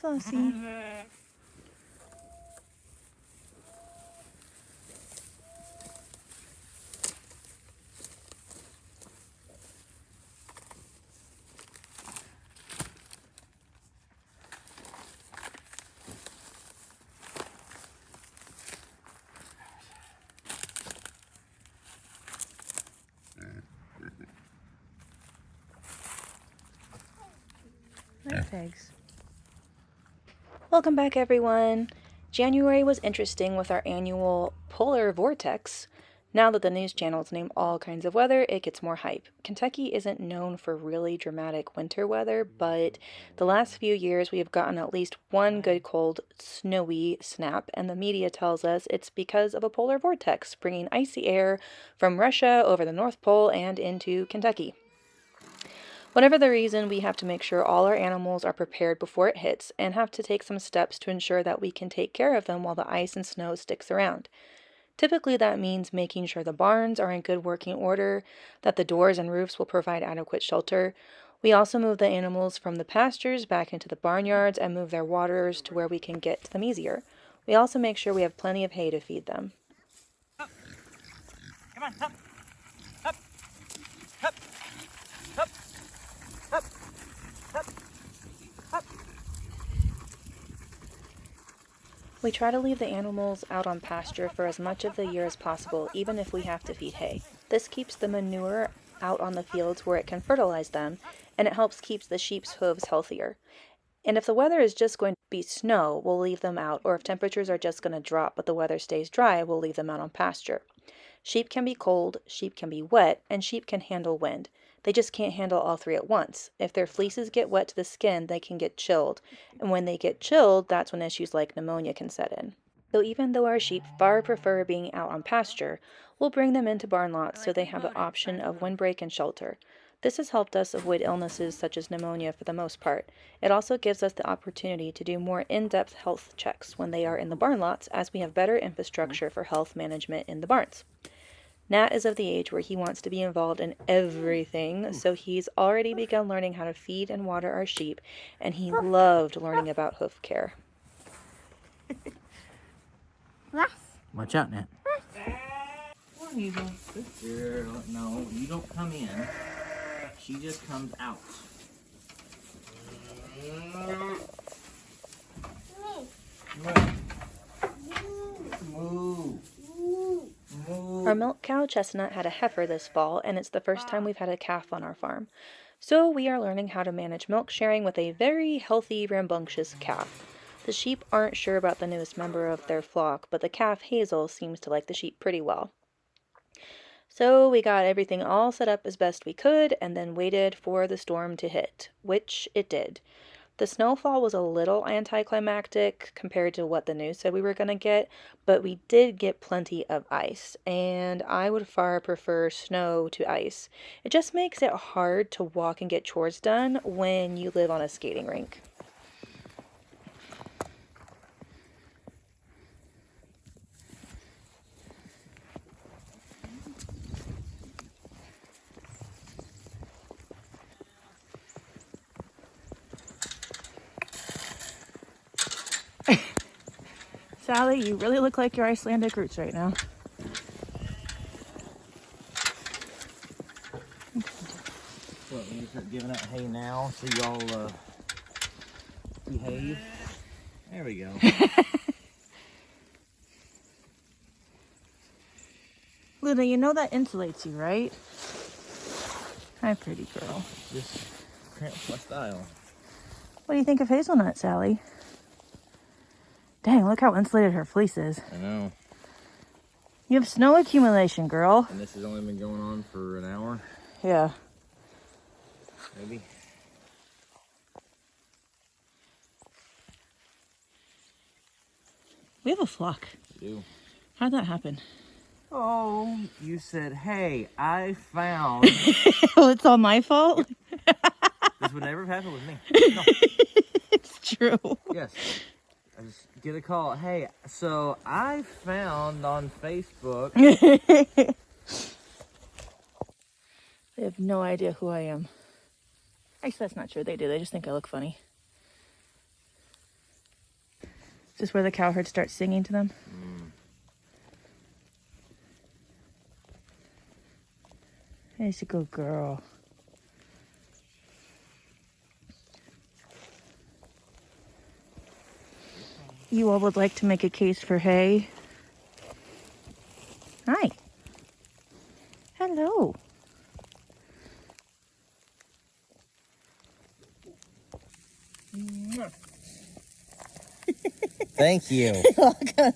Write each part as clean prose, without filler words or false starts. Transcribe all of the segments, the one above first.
Flossie. Nice eggs. Welcome back, everyone. January was interesting with our annual polar vortex. Now that the news channels name all kinds of weather, it gets more hype. Kentucky isn't known for really dramatic winter weather, but the last few years we have gotten at least one good cold, snowy snap, and the media tells us it's because of a polar vortex bringing icy air from Russia over the North Pole and into Kentucky. Whatever the reason, we have to make sure all our animals are prepared before it hits and have to take some steps to ensure that we can take care of them while the ice and snow sticks around. Typically, that means making sure the barns are in good working order, that the doors and roofs will provide adequate shelter. We also move the animals from the pastures back into the barnyards and move their waters to where we can get to them easier. We also make sure we have plenty of hay to feed them. Up. Come on, up. Up. Up. Up. Up. Up. Up. We try to leave the animals out on pasture for as much of the year as possible, even if we have to feed hay. This keeps the manure out on the fields where it can fertilize them, and it helps keep the sheep's hooves healthier. And if the weather is just going to be snow, we'll leave them out, or if temperatures are just going to drop but the weather stays dry, we'll leave them out on pasture. Sheep can be cold, sheep can be wet, and sheep can handle wind. They just can't handle all three at once. If their fleeces get wet to the skin, they can get chilled. And when they get chilled, that's when issues like pneumonia can set in. So even though our sheep far prefer being out on pasture, we'll bring them into barn lots so they have the option of windbreak and shelter. This has helped us avoid illnesses such as pneumonia for the most part. It also gives us the opportunity to do more in-depth health checks when they are in the barn lots, as we have better infrastructure for health management in the barns. Nat is of the age where he wants to be involved in everything, so he's already begun learning how to feed and water our sheep, and he loved learning about hoof care. Watch out, Nat. Come on, Eagle. Good girl. No, you don't come in. She just comes out. Move. Our milk cow, Chestnut, had a heifer this fall, and it's the first time we've had a calf on our farm. So we are learning how to manage milk sharing with a very healthy, rambunctious calf. The sheep aren't sure about the newest member of their flock, but the calf, Hazel, seems to like the sheep pretty well. So we got everything all set up as best we could, and then waited for the storm to hit, which it did. The snowfall was a little anticlimactic compared to what the news said we were going to get, but we did get plenty of ice, and I would far prefer snow to ice. It just makes it hard to walk and get chores done when you live on a skating rink. Sally, you really look like your Icelandic roots right now. What, we need to start giving out hay now so y'all behave? There we go. Luna, you know that insulates you, right? Hi, pretty girl. Just cramps my style. What do you think of Hazelnut, Sally? Dang, look how insulated her fleece is. I know. You have snow accumulation, girl. And this has only been going on for an hour, Yeah. maybe. We have a flock. We do. How'd that happen? Oh, you said, hey, I found... Oh, it's all my fault? This would never have happened with me. No. It's true. Yes. I just get a call. Hey, so I found on Facebook... They have no idea who I am. Actually, that's not true. They do. They just think I look funny. Is this where the cowherd starts singing to them? There's a good girl. You all would like to make a case for hay? Hi. Hello. Thank you. You're welcome.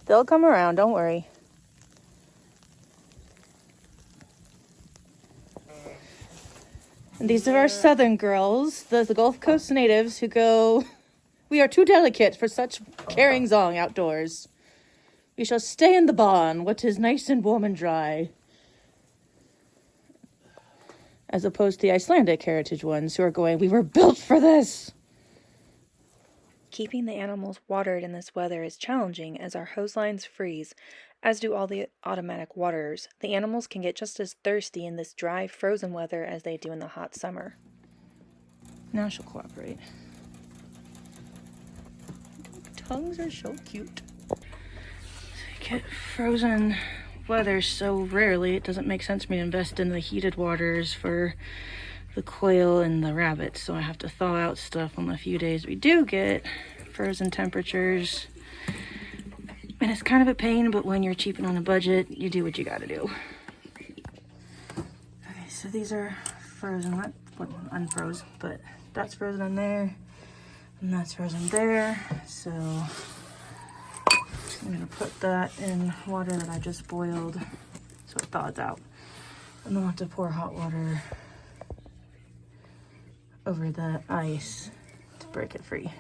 They'll come around, don't worry. And these are our southern girls, the Gulf Coast natives who go, "We are too delicate for such carryings-on outdoors. We shall stay in the barn, what is nice and warm and dry." As opposed to the Icelandic heritage ones who are going, "We were built for this." Keeping the animals watered in this weather is challenging as our hose lines freeze, as do all the automatic waterers. The animals can get just as thirsty in this dry, frozen weather as they do in the hot summer. Now she'll cooperate. Tongues are so cute. I get frozen weather so rarely, it doesn't make sense for me to invest in the heated waters for the quail and the rabbits, so I have to thaw out stuff on the few days we do get frozen temperatures. And it's kind of a pain, but when you're cheap and on a budget, you do what you gotta do. Okay, so these are frozen, not unfroze, but that's frozen in there, and that's frozen there. So I'm gonna put that in water that I just boiled so it thaws out. And then I'll have to pour hot water over the ice to break it free.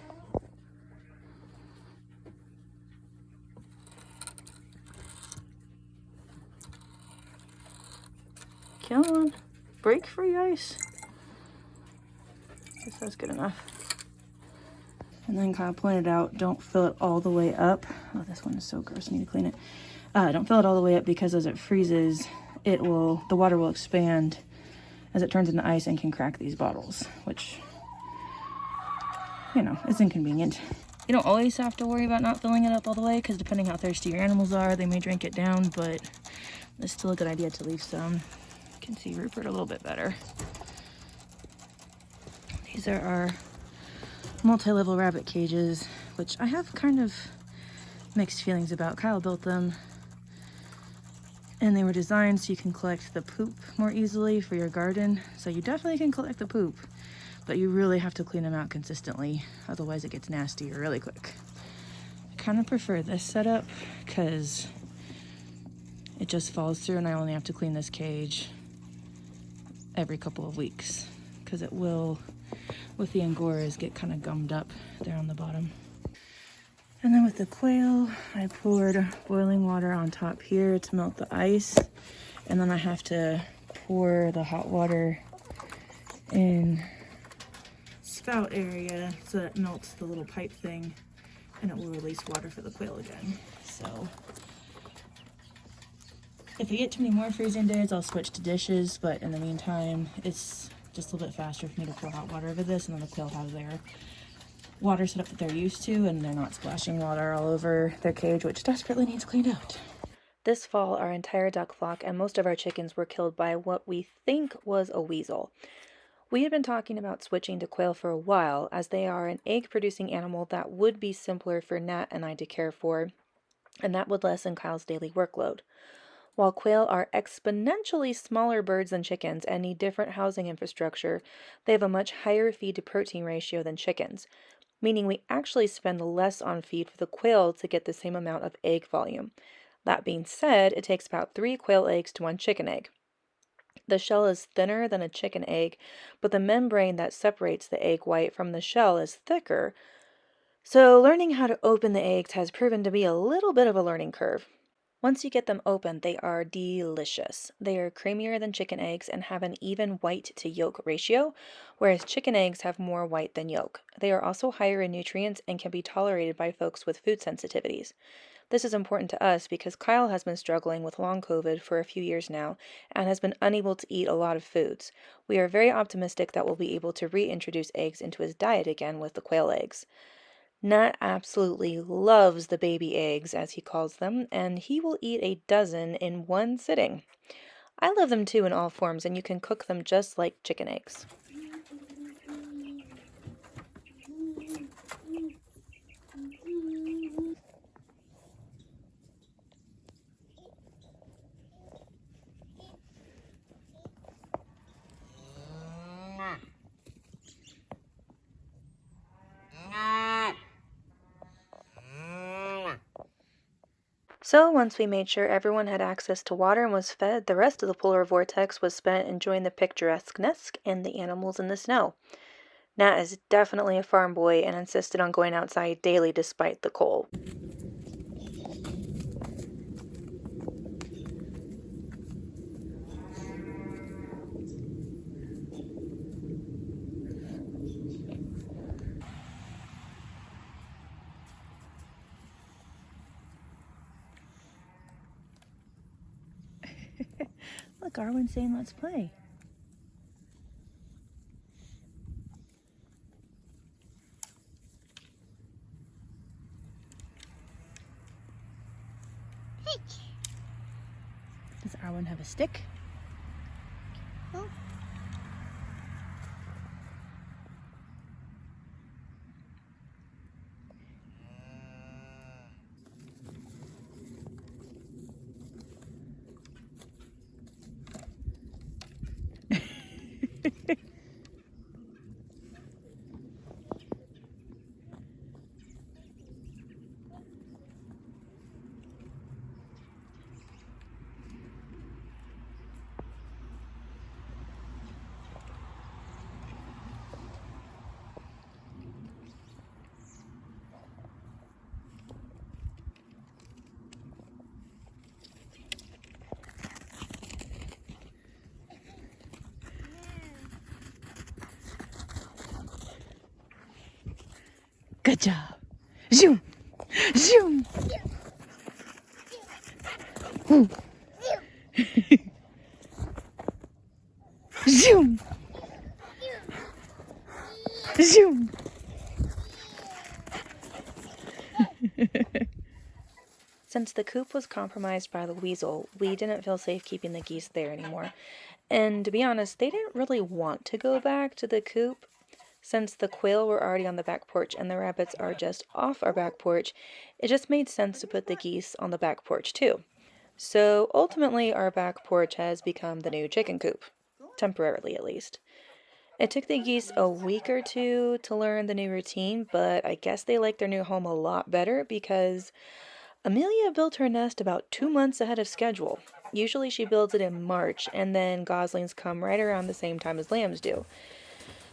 Come on, break free ice. Guess that's good enough. And then Kyle pointed out, don't fill it all the way up. Oh, this one is so gross, I need to clean it. Don't fill it all the way up because as it freezes, the water will expand as it turns into ice and can crack these bottles, which, you know, is inconvenient. You don't always have to worry about not filling it up all the way because depending how thirsty your animals are, they may drink it down, but it's still a good idea to leave some. You can see Rupert a little bit better. These are our multi-level rabbit cages, which I have kind of mixed feelings about. Kyle built them, and they were designed so you can collect the poop more easily for your garden. So you definitely can collect the poop, but you really have to clean them out consistently, otherwise it gets nasty really quick. I kind of prefer this setup because it just falls through and I only have to clean this cage every couple of weeks because it will, with the Angoras, get kind of gummed up there on the bottom. And then with the quail, I poured boiling water on top here to melt the ice. And then I have to pour the hot water in spout area so that it melts the little pipe thing and it will release water for the quail again. So if I get too many more freezing days, I'll switch to dishes, but in the meantime, it's just a little bit faster for me to pour hot water over this, and then the quail have their water set up that they're used to, and they're not splashing water all over their cage, which desperately needs cleaned out. This fall, our entire duck flock and most of our chickens were killed by what we think was a weasel. We had been talking about switching to quail for a while, as they are an egg-producing animal that would be simpler for Nat and I to care for, and that would lessen Kyle's daily workload. While quail are exponentially smaller birds than chickens and need different housing infrastructure, they have a much higher feed-to-protein ratio than chickens, meaning we actually spend less on feed for the quail to get the same amount of egg volume. That being said, it takes about 3 quail eggs to 1 chicken egg. The shell is thinner than a chicken egg, but the membrane that separates the egg white from the shell is thicker, so learning how to open the eggs has proven to be a little bit of a learning curve. Once you get them open, they are delicious. They are creamier than chicken eggs and have an even white to yolk ratio, whereas chicken eggs have more white than yolk. They are also higher in nutrients and can be tolerated by folks with food sensitivities. This is important to us because Kyle has been struggling with long COVID for a few years now and has been unable to eat a lot of foods. We are very optimistic that we'll be able to reintroduce eggs into his diet again with the quail eggs. Nat absolutely loves the baby eggs, as he calls them, and he will eat a dozen in one sitting. I love them too in all forms, and you can cook them just like chicken eggs. So, once we made sure everyone had access to water and was fed, the rest of the polar vortex was spent enjoying the picturesqueness and the animals in the snow. Nat is definitely a farm boy and insisted on going outside daily despite the cold. Look, Arwen's saying let's play. Does Arwen have a stick? Oh. Good job. Zoom. Zoom. Zoom. Zoom. Since the coop was compromised by the weasel, we didn't feel safe keeping the geese there anymore. And to be honest, they didn't really want to go back to the coop. Since the quail were already on the back porch and the rabbits are just off our back porch, it just made sense to put the geese on the back porch too. So ultimately, our back porch has become the new chicken coop, temporarily at least. It took the geese a week or two to learn the new routine, but I guess they like their new home a lot better because Amelia built her nest about 2 months ahead of schedule. Usually she builds it in March, and then goslings come right around the same time as lambs do.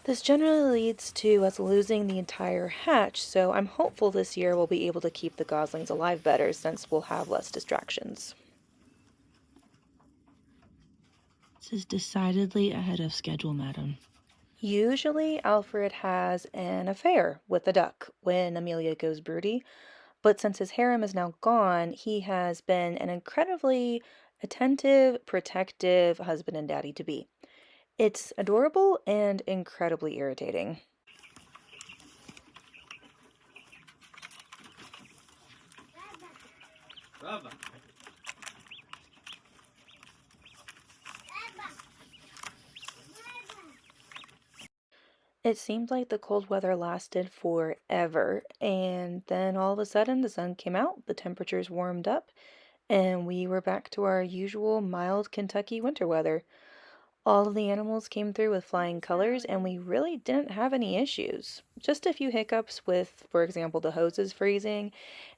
This generally leads to us losing the entire hatch, so I'm hopeful this year we'll be able to keep the goslings alive better since we'll have less distractions. This is decidedly ahead of schedule, madam. Usually Alfred has an affair with the duck when Amelia goes broody, but since his harem is now gone, he has been an incredibly attentive, protective husband and daddy-to-be. It's adorable and incredibly irritating. Baba. It seemed like the cold weather lasted forever, and then all of a sudden the sun came out, the temperatures warmed up, and we were back to our usual mild Kentucky winter weather. All of the animals came through with flying colors, and we really didn't have any issues. Just a few hiccups with, for example, the hoses freezing,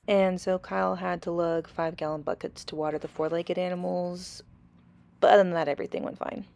and so Kyle had to lug 5-gallon buckets to water the 4-legged animals. But other than that, everything went fine.